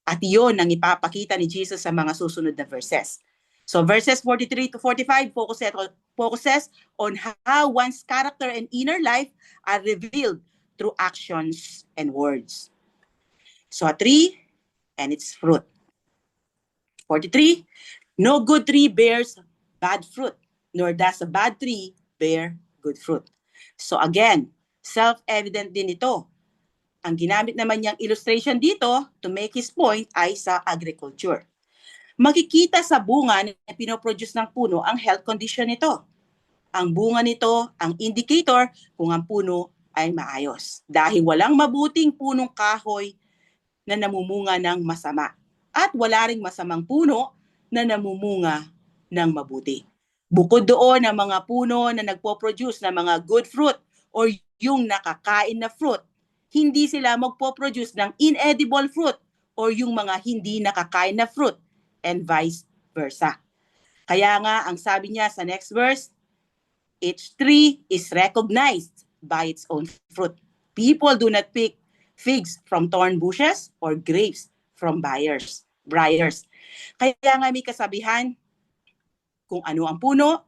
At iyon ang ipapakita ni Jesus sa mga susunod na verses. So verses 43 to 45 focuses on how one's character and inner life are revealed through actions and words. So a tree and its fruit. 43, no good tree bears bad fruit, nor does a bad tree bear good fruit. So again, self-evident din ito. Ang ginamit naman niyang illustration dito to make his point ay sa agriculture. Makikita sa bunga na pinoproduce ng puno ang health condition nito. Ang bunga nito ang indicator kung ang puno ay maayos. Dahil walang mabuting punong kahoy na namumunga ng masama. At wala ring masamang puno na namumunga ng mabuti. Bukod doon ang mga puno na nagpo-produce ng mga good fruit or yung nakakain na fruit, hindi sila magpo-produce ng inedible fruit or yung mga hindi nakakain na fruit and vice versa. Kaya nga, ang sabi niya sa next verse, each tree is recognized by its own fruit. People do not pick figs from thorn bushes or grapes from briars. Kaya nga may kasabihan, kung ano ang puno,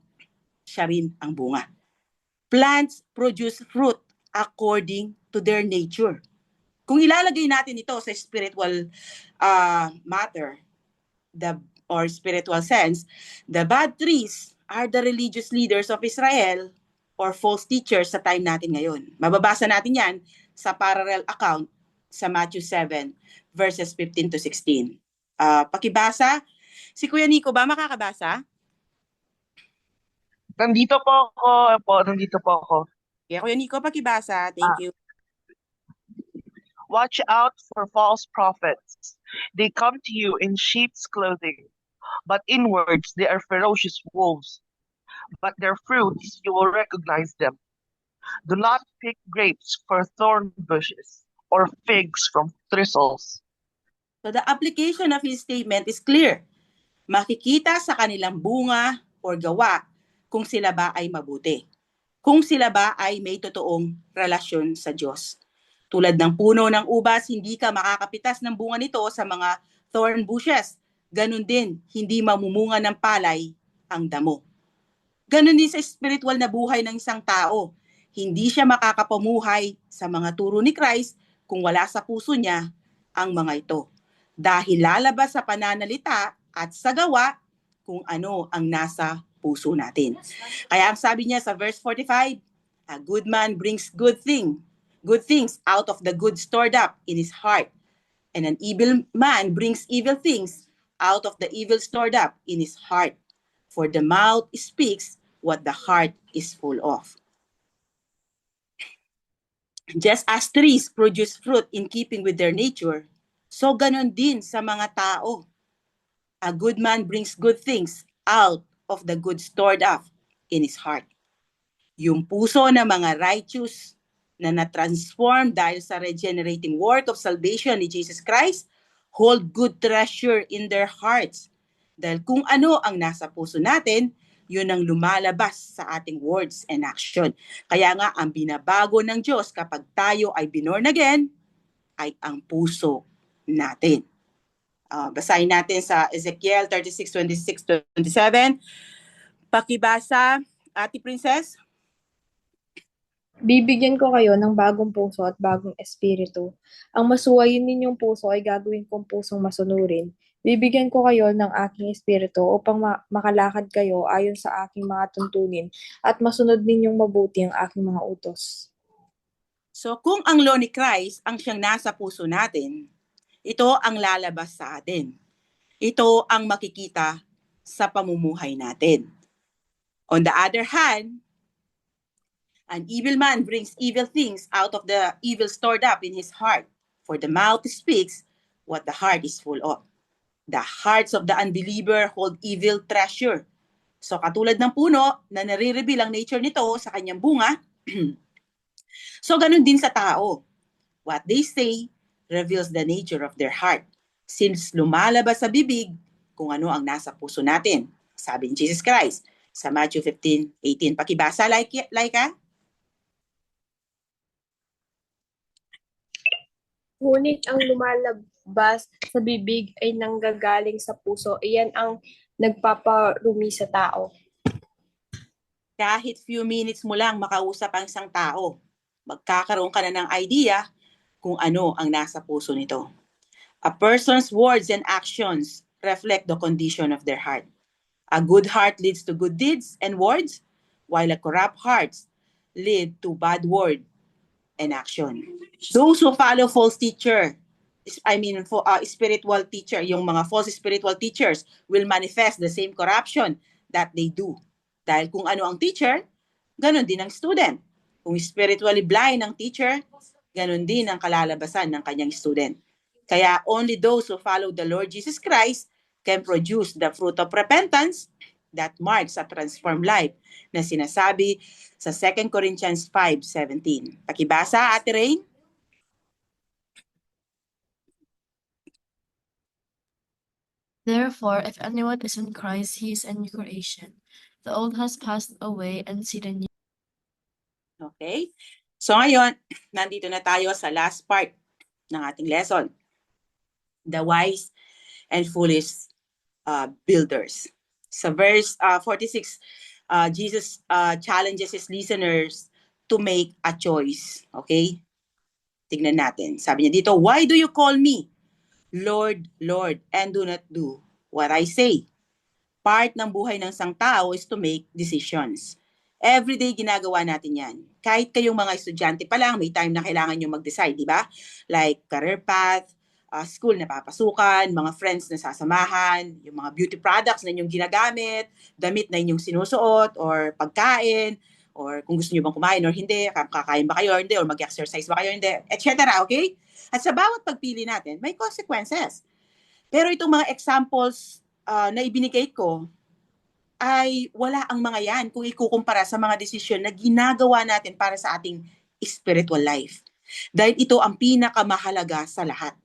siya rin ang bunga. Plants produce fruit according to their nature. Kung ilalagay natin ito sa spiritual matter, or spiritual sense, the bad trees are the religious leaders of Israel or false teachers sa time natin ngayon. Mababasa natin yan sa parallel account sa Matthew 7 verses 15 to 16. Pakibasa. Si Kuya Nico ba makakabasa? Nandito po ako. Kaya Kuya Nico, pakibasa. Thank you. Watch out for false prophets. They come to you in sheep's clothing, but inwards they are ferocious wolves. But their fruits you will recognize them. Do not pick grapes for thorn bushes or figs from thistles. So the application of his statement is clear. Makikita sa kanilang bunga or gawa kung sila ba ay mabuti. Kung sila ba ay may totoong relasyon sa Diyos. Tulad ng puno ng ubas, hindi ka makakapitas ng bunga nito sa mga thorn bushes. Ganon din, hindi mamumunga ng palay ang damo. Ganon din sa spiritual na buhay ng isang tao. Hindi siya makakapamuhay sa mga turo ni Christ kung wala sa puso niya ang mga ito. Dahil lalabas sa pananalita at sa gawa kung ano ang nasa puso natin. Kaya ang sabi niya sa verse 45, a good man brings good things out of the good stored up in his heart. And an evil man brings evil things out of the evil stored up in his heart. For the mouth speaks what the heart is full of. Just as trees produce fruit in keeping with their nature, so ganon din sa mga tao. A good man brings good things out of the good stored up in his heart. Yung puso ng mga righteous na na-transform dahil sa regenerating work of salvation ni Jesus Christ, hold good treasure in their hearts. Dahil kung ano ang nasa puso natin, yun ang lumalabas sa ating words and action. Kaya nga, ang binabago ng Diyos kapag tayo ay born again, ay ang puso natin. Basahin natin sa Ezekiel 36:26-27. Pakibasa, Ate Princess. Bibigyan ko kayo ng bagong puso at bagong espiritu. Ang masuwayin ninyong puso ay gagawin kong pusong masunurin. Bibigyan ko kayo ng aking espiritu upang makalakad kayo ayon sa aking mga tuntunin at masunod ninyong mabuti ang aking mga utos. So kung ang law ni Christ ang siyang nasa puso natin, ito ang lalabas sa atin. Ito ang makikita sa pamumuhay natin. On the other hand, an evil man brings evil things out of the evil stored up in his heart. For the mouth speaks what the heart is full of. The hearts of the unbeliever hold evil treasure. So katulad ng puno na nare-reveal ang nature nito sa kanyang bunga, so ganun din sa tao. What they say reveals the nature of their heart. Since lumalabas sa bibig kung ano ang nasa puso natin. Sabi ni Jesus Christ sa Matthew 15:18. Pakibasa, Laika. Ngunit ang lumalabas sa bibig ay nanggagaling sa puso. Iyan ang nagpaparumi sa tao. Kahit few minutes mo lang makausap ang isang tao, magkakaroon ka na ng idea kung ano ang nasa puso nito. A person's words and actions reflect the condition of their heart. A good heart leads to good deeds and words, while a corrupt heart lead to bad word and action. Those who follow false teacher, spiritual teacher, yung mga false spiritual teachers will manifest the same corruption that they do. Dahil kung ano ang teacher, ganun din ang student. Kung spiritually blind ang teacher, ganun din ang kalalabasan ng kanyang student. Kaya only those who follow the Lord Jesus Christ can produce the fruit of repentance that marks a transformed life na sinasabi sa 2 Corinthians 5:17. Pakibasa, Ate Rain. Therefore, if anyone is in Christ, he is a new creation. The old has passed away and see the new. Okay? So ngayon, nandito na tayo sa last part ng ating lesson. The wise and foolish builders. Sa verse 46, Jesus challenges his listeners to make a choice. Okay? Tignan natin. Sabi niya dito, "Why do you call me Lord, Lord, and do not do what I say?" Part ng buhay ng isang tao is to make decisions. Everyday ginagawa natin yan. Kahit kayong mga estudyante pa lang, may time na kailangan nyo mag-decide, di ba? Like career path, school na papasukan, mga friends na sasamahan, yung mga beauty products na inyong ginagamit, damit na inyong sinusuot, or pagkain, or kung gusto nyo bang kumain or hindi, kakain ba kayo or hindi, or mag-exercise ba kayo or hindi, etc. Okay? At sa bawat pagpili natin, may consequences. Pero itong mga examples na ibinigay ko, ay wala ang mga yan kung ikukumpara sa mga desisyon na ginagawa natin para sa ating spiritual life. Dahil ito ang pinakamahalaga sa lahat.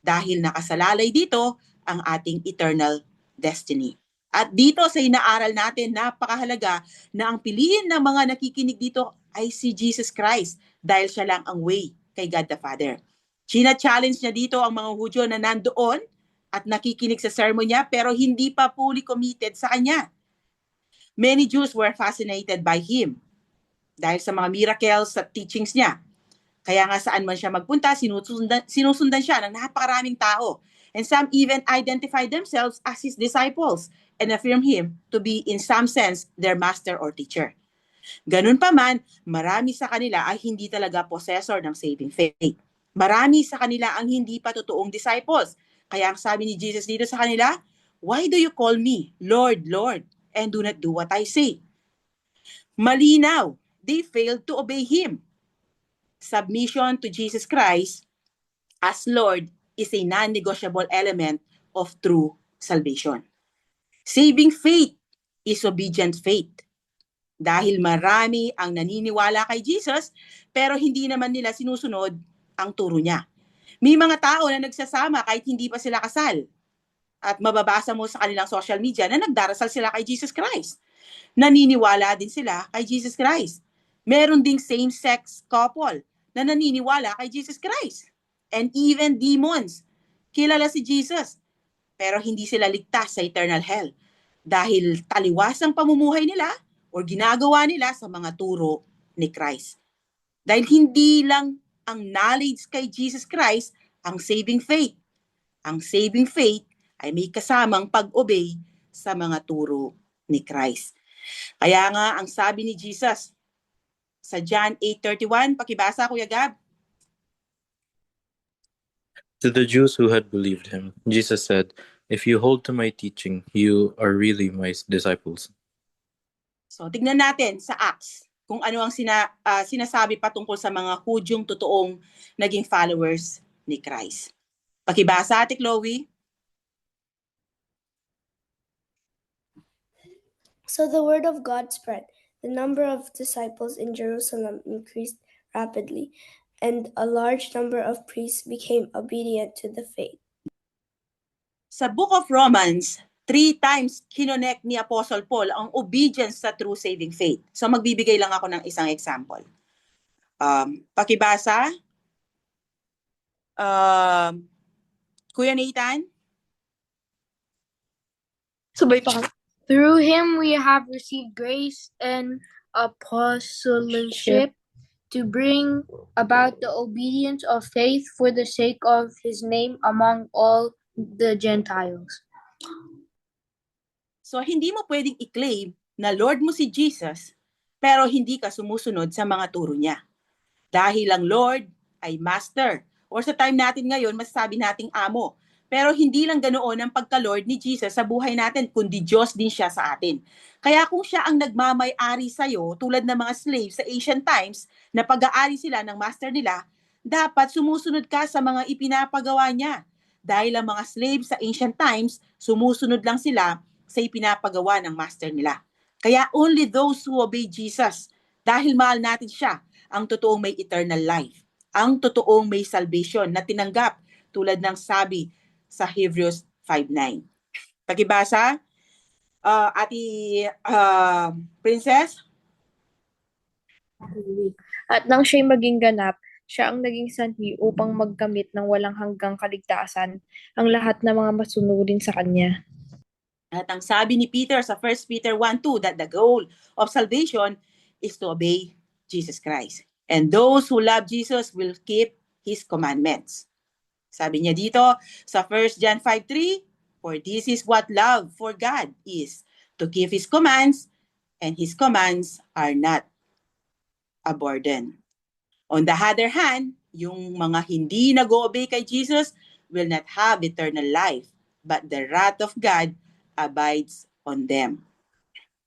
Dahil nakasalalay dito ang ating eternal destiny. At dito sa inaaral natin, napakahalaga na ang piliin ng mga nakikinig dito ay si Jesus Christ dahil siya lang ang way kay God the Father. China-challenge niya dito ang mga Hudyo na nandoon at nakikinig sa sermon niya pero hindi pa fully committed sa kanya. Many Jews were fascinated by him dahil sa mga miracles at teachings niya. Kaya nga saan man siya magpunta, sinusundan siya ng napakaraming tao. And some even identified themselves as his disciples and affirm him to be in some sense their master or teacher. Ganun pa man, marami sa kanila ay hindi talaga possessor ng saving faith. Marami sa kanila ang hindi pa totoong disciples. Kaya ang sabi ni Jesus dito sa kanila, "Why do you call me Lord, Lord, and do not do what I say?" Malinaw, they failed to obey him. Submission to Jesus Christ as Lord is a non-negotiable element of true salvation. Saving faith is obedient faith. Dahil marami ang naniniwala kay Jesus, pero hindi naman nila sinusunod ang turo niya. May mga tao na nagsasama kahit hindi pa sila kasal. At mababasa mo sa kanilang social media na nagdarasal sila kay Jesus Christ. Naniniwala din sila kay Jesus Christ. Meron ding same-sex couple na naniniwala kay Jesus Christ. And even demons. Kilala si Jesus. Pero hindi sila ligtas sa eternal hell. Dahil taliwas ang pamumuhay nila o ginagawa nila sa mga turo ni Christ. Dahil hindi lang ang knowledge kay Jesus Christ ang saving faith. Ang saving faith ay may kasamang pag-obey sa mga turo ni Christ. Kaya nga ang sabi ni Jesus sa John 8:31, pakibasa Kuya Gab. To the Jews who had believed him, Jesus said, "If you hold to my teaching, you are really my disciples." So, tignan natin sa Acts kung ano ang sinasabi patungkol sa mga Hudyong totoong naging followers ni Christ. Pakibasa, Ate Chloe. So the word of God spread. The number of disciples in Jerusalem increased rapidly, and a large number of priests became obedient to the faith. Sa Book of Romans, 3 times kinonect ni Apostle Paul ang obedience sa true saving faith. So magbibigay lang ako ng isang example. Pakibasa. Kuya Nathan? Sabay pa. Through him we have received grace and apostleship to bring about the obedience of faith for the sake of his name among all the Gentiles. So hindi mo pwedeng i-claim na Lord mo si Jesus, pero hindi ka sumusunod sa mga turo niya. Dahil ang Lord ay Master. Or sa time natin ngayon, masasabi nating amo. Pero hindi lang ganoon ang pagka-Lord ni Jesus sa buhay natin, kundi Diyos din siya sa atin. Kaya kung siya ang nagmamay-ari sa'yo, tulad ng mga slaves sa ancient times, na pag-aari sila ng master nila, dapat sumusunod ka sa mga ipinapagawa niya. Dahil ang mga slaves sa ancient times, sumusunod lang sila sa ipinapagawa ng master nila. Kaya only those who obey Jesus, dahil mahal natin siya, ang totoong may eternal life. Ang totoong may salvation na tinanggap tulad ng sabi sa Hebrews 5:9. Pakibasa, Ate Princess? At nang siya'y maging ganap, Siya ang naging sanhi upang magkamit ng walang hanggang kaligtasan ang lahat ng mga masunurin sa Kanya. At ang sabi ni Peter sa 1 Peter 1:2 that the goal of salvation is to obey Jesus Christ. And those who love Jesus will keep His commandments. Sabi niya dito sa 1 John 5:3, for this is what love for God is, to keep His commands, and His commands are not a burden. On the other hand, yung mga hindi nag-obey kay Jesus will not have eternal life, but the wrath of God abides on them.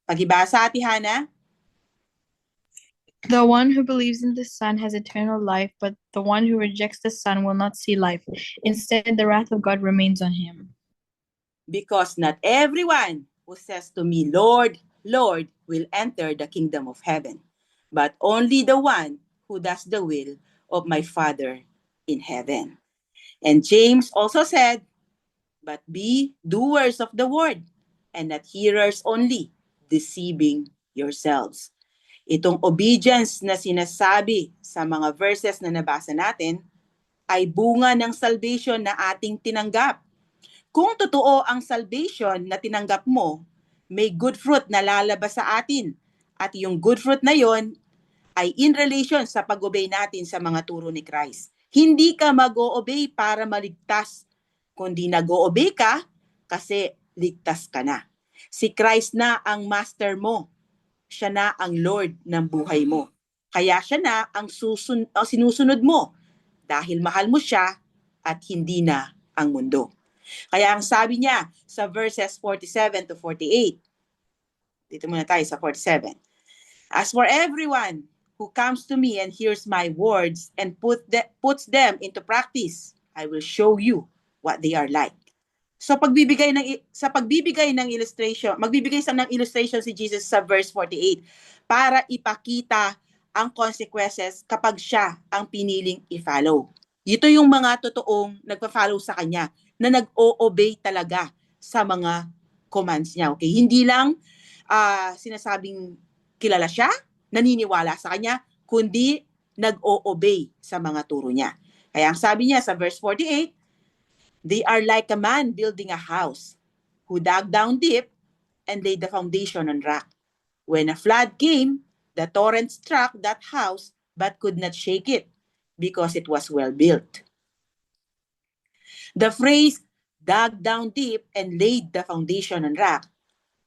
Pagibasa, Ate Hana? The one who believes in the Son has eternal life, but the one who rejects the Son will not see life. Instead, the wrath of God remains on him. Because not everyone who says to me, Lord, Lord, will enter the kingdom of heaven, but only the one who does the will of my Father in heaven. And James also said, but be doers of the word, and not hearers only, deceiving yourselves. Itong obedience na sinasabi sa mga verses na nabasa natin ay bunga ng salvation na ating tinanggap. Kung totoo ang salvation na tinanggap mo, may good fruit na lalabas sa atin. At yung good fruit na yon ay in relation sa pag-obey natin sa mga turo ni Christ. Hindi ka mag-o-obey para maligtas, kundi nag-o-obey ka kasi ligtas ka na. Si Christ na ang master mo. Siya na ang Lord ng buhay mo. Kaya siya na ang sinusunod mo dahil mahal mo siya at hindi na ang mundo. Kaya ang sabi niya sa verses 47 to 48, dito muna tayo sa 47. As for everyone who comes to me and hears my words and puts them into practice, I will show you what they are like. So magbibigay ng illustration si Jesus sa verse 48 para ipakita ang consequences kapag siya ang piniling i-follow. Ito yung mga totoong nagpa-follow sa kanya na nag-o-obey talaga sa mga commands niya. Okay, hindi lang sinasabing kilala siya, naniniwala sa kanya, kundi nag-o-obey sa mga turo niya. Kaya ang sabi niya sa verse 48, they are like a man building a house who dug down deep and laid the foundation on rock. When a flood came, the torrent struck that house but could not shake it because it was well built. The phrase, dug down deep and laid the foundation on rock,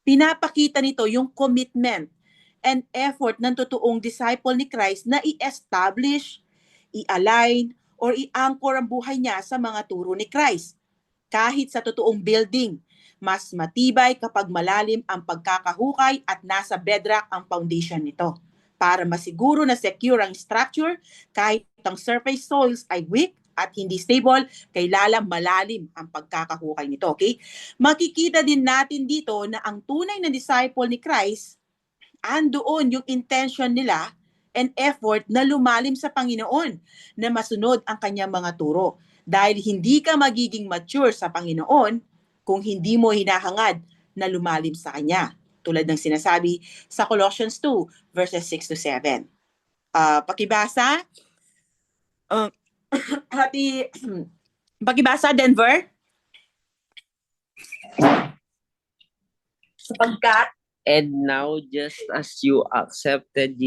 pinapakita nito yung commitment and effort ng totoong disciple ni Christ na i-establish, i-align, or i-anchor ang buhay niya sa mga turo ni Christ. Kahit sa totoong building, mas matibay kapag malalim ang pagkakahukay at nasa bedrock ang foundation nito. Para masiguro na secure ang structure, kahit ang surface soils ay weak at hindi stable, kailangan malalim ang pagkakahukay nito. Okay? Makikita din natin dito na ang tunay na disciple ni Christ, andoon yung intention nila and effort na lumalim sa Panginoon, na masunod ang kanyang mga turo. Dahil hindi ka magiging mature sa Panginoon kung hindi mo hinahangad na lumalim sa Kanya. Tulad ng sinasabi sa Colossians 2, verses 6 to 7. Pakibasa. Pakibasa, Denver. Sapagkat And now, just as you accepted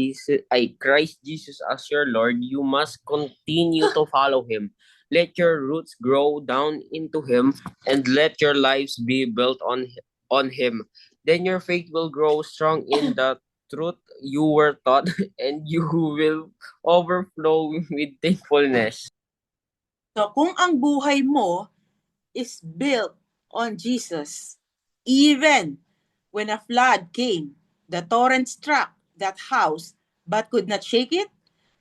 Christ Jesus as your Lord, you must continue to follow Him. Let your roots grow down into Him, and let your lives be built on Him. Then your faith will grow strong in the truth you were taught, and you will overflow with thankfulness. So kung ang buhay mo is built on Jesus, even when a flood came, the torrent struck that house but could not shake it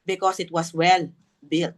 because it was well built.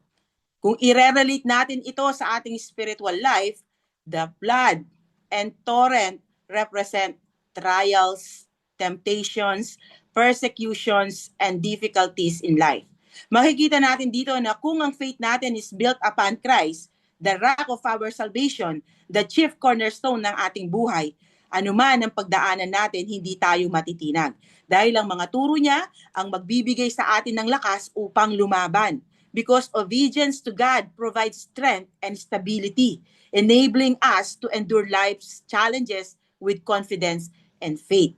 Kung i-relate natin ito sa ating spiritual life, the flood and torrent represent trials, temptations, persecutions, and difficulties in life. Makikita natin dito na kung ang faith natin is built upon Christ, the rock of our salvation, the chief cornerstone ng ating buhay, anuman ang pagdaanan natin, hindi tayo matitinag. Dahil ang mga turo niya ang magbibigay sa atin ng lakas upang lumaban. because obedience to God provides strength and stability, enabling us to endure life's challenges with confidence and faith.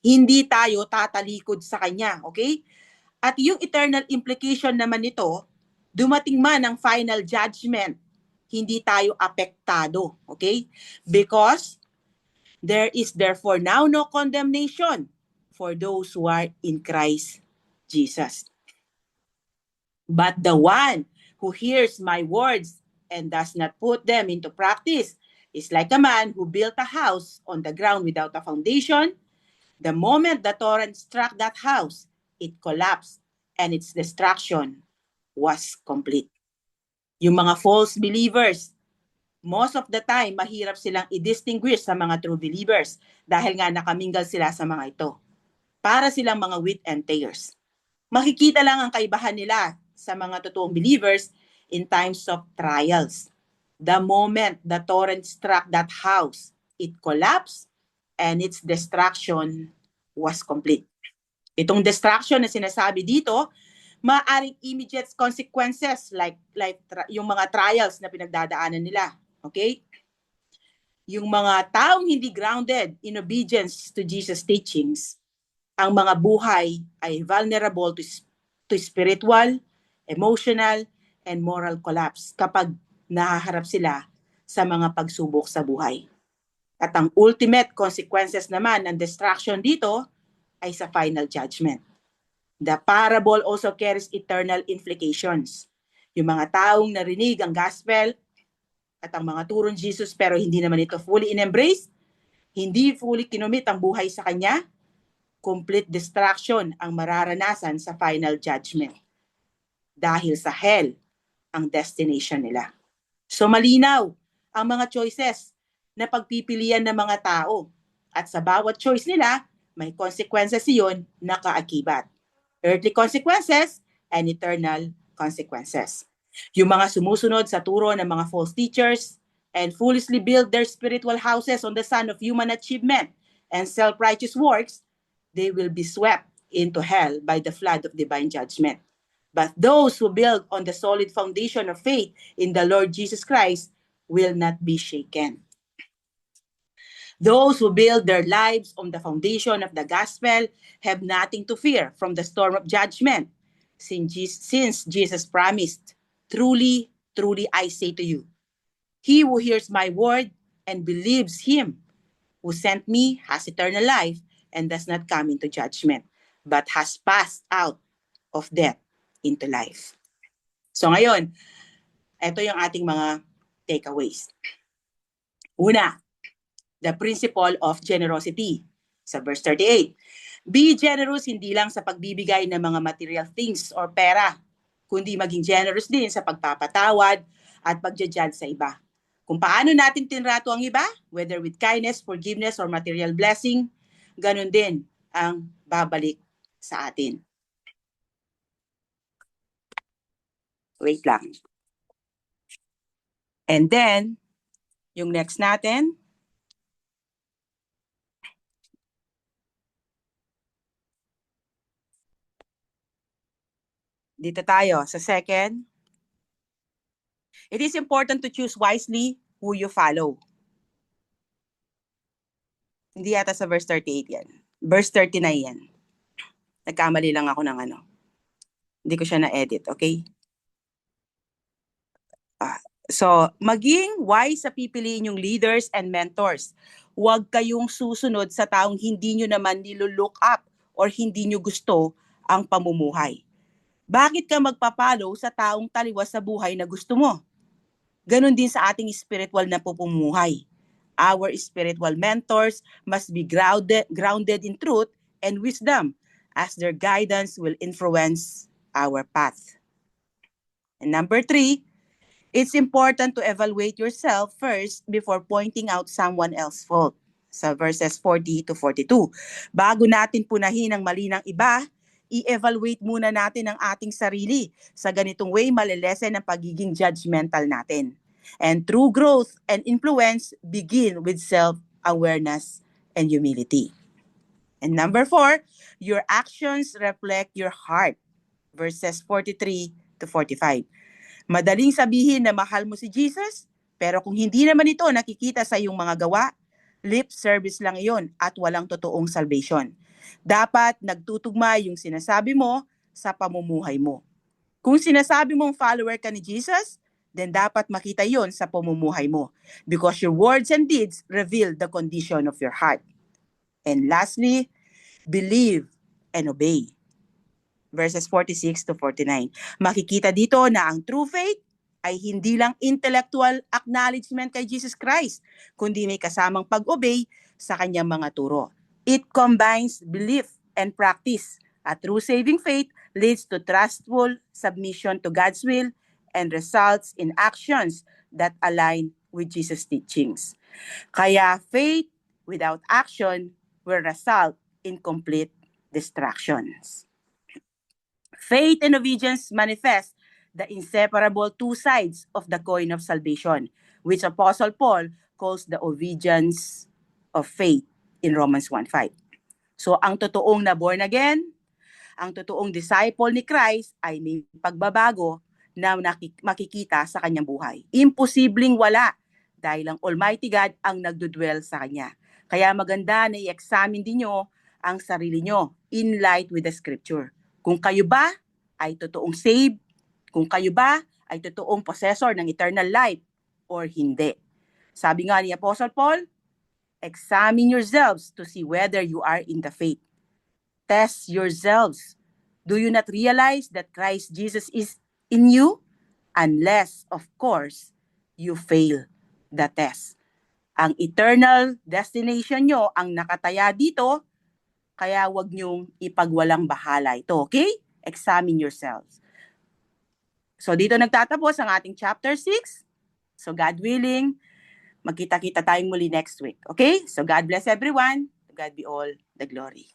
Hindi tayo tatalikod sa Kanya, okay? At yung eternal implication naman nito, dumating man ang final judgment, hindi tayo apektado, okay? Because there is therefore now no condemnation for those who are in Christ Jesus. But the one who hears my words and does not put them into practice is like a man who built a house on the ground without a foundation. The moment the torrent struck that house, it collapsed and its destruction was complete. Yung mga false believers, most of the time, mahirap silang i-distinguish sa mga true believers dahil nga nakaminggal sila sa mga ito. Para silang mga wheat and tares. Makikita lang ang kaibahan nila sa mga totoong believers in times of trials. The moment the torrent struck that house, it collapsed and its destruction was complete. Itong destruction na sinasabi dito, maaaring immediate consequences like yung mga trials na pinagdadaanan nila. Okay? Yung mga taong hindi grounded in obedience to Jesus' teachings, ang mga buhay ay vulnerable to spiritual, emotional, and moral collapse kapag nahaharap sila sa mga pagsubok sa buhay. At ang ultimate consequences naman ng destruction dito ay sa final judgment. The parable also carries eternal implications. Yung mga taong narinig ang gospel at ang mga turo ni Jesus pero hindi naman ito fully in-embrace, hindi fully kinumit ang buhay sa Kanya, complete destruction ang mararanasan sa final judgment. Dahil sa hell ang destination nila. So malinaw ang mga choices na pagpipilian ng mga tao. At sa bawat choice nila, may consequences iyon na kaakibat. Earthly consequences and eternal consequences. Yung mga sumusunod sa turo ng mga false teachers and foolishly build their spiritual houses on the sand of human achievement and self-righteous works, they will be swept into hell by the flood of divine judgment. But those who build on the solid foundation of faith in the Lord Jesus Christ will not be shaken. Those who build their lives on the foundation of the gospel have nothing to fear from the storm of judgment, since Jesus promised, "Truly, truly I say to you, he who hears my word and believes him who sent me has eternal life and does not come into judgment, but has passed out of death into life." So ngayon, ito yung ating mga takeaways. Una, the principle of generosity. Sa verse 38, be generous hindi lang sa pagbibigay ng mga material things or pera, kundi maging generous din sa pagpapatawad at pagja-judge sa iba. Kung paano natin tinrato ang iba, whether with kindness, forgiveness, or material blessing, ganun din ang babalik sa atin. Wait lang. And then, yung next natin, dito tayo sa second. It is important to choose wisely who you follow. Hindi yata sa verse 38 yan. Verse 39 yan. Nagkamali lang ako ng ano. Hindi ko siya na-edit, okay? So, maging wise sa pipiliin yung leaders and mentors. Huwag kayong susunod sa taong hindi nyo naman nilook up or hindi nyo gusto ang pamumuhay. Bakit ka magpapalo sa taong taliwas sa buhay na gusto mo? Ganon din sa ating spiritual na pupumuhay. Our spiritual mentors must be grounded in truth and wisdom, as their guidance will influence our path. And number 3, it's important to evaluate yourself first before pointing out someone else's fault. Sa verses 40 to 42. Bago natin punahin ang mali ng iba, i-evaluate muna natin ang ating sarili. Sa ganitong way, malilesen ang pagiging judgmental natin. And true growth and influence begin with self-awareness and humility. And number 4, your actions reflect your heart. Verses 43 to 45. Madaling sabihin na mahal mo si Jesus, pero kung hindi naman ito nakikita sa iyong mga gawa, lip service lang iyon at walang totoong salvation. Dapat nagtutugma yung sinasabi mo sa pamumuhay mo. Kung sinasabi mong follower ka ni Jesus, then dapat makita yon sa pamumuhay mo because your words and deeds reveal the condition of your heart. And lastly, believe and obey. Verses 46 to 49. Makikita dito na ang true faith ay hindi lang intellectual acknowledgement kay Jesus Christ, kundi may kasamang pag-obey sa kanyang mga turo. It combines belief and practice. A true saving faith leads to trustful submission to God's will and results in actions that align with Jesus' teachings. Kaya faith without action will result in complete distractions. Faith and obedience manifest the inseparable two sides of the coin of salvation, which Apostle Paul calls the obedience of faith in Romans 1:5. So ang totoong na born again, ang totoong disciple ni Christ ay may pagbabago na makikita sa kanyang buhay. Imposibleng wala dahil ang Almighty God ang nagdudwell sa kanya. Kaya maganda na i-examine din nyo ang sarili nyo in light with the scripture. Kung kayo ba ay totoong saved, kung kayo ba ay totoong possessor ng eternal life or hindi. Sabi nga ni Apostle Paul, examine yourselves to see whether you are in the faith. Test yourselves. Do you not realize that Christ Jesus is in you? Unless, of course, you fail the test. Ang eternal destination nyo ang nakataya dito, kaya wag nyong ipagwalang bahala ito, okay? Examine yourselves. So dito nagtatapos ang ating chapter 6. So God willing, magkita-kita tayong muli next week, okay? So God bless everyone. To God be all the glory.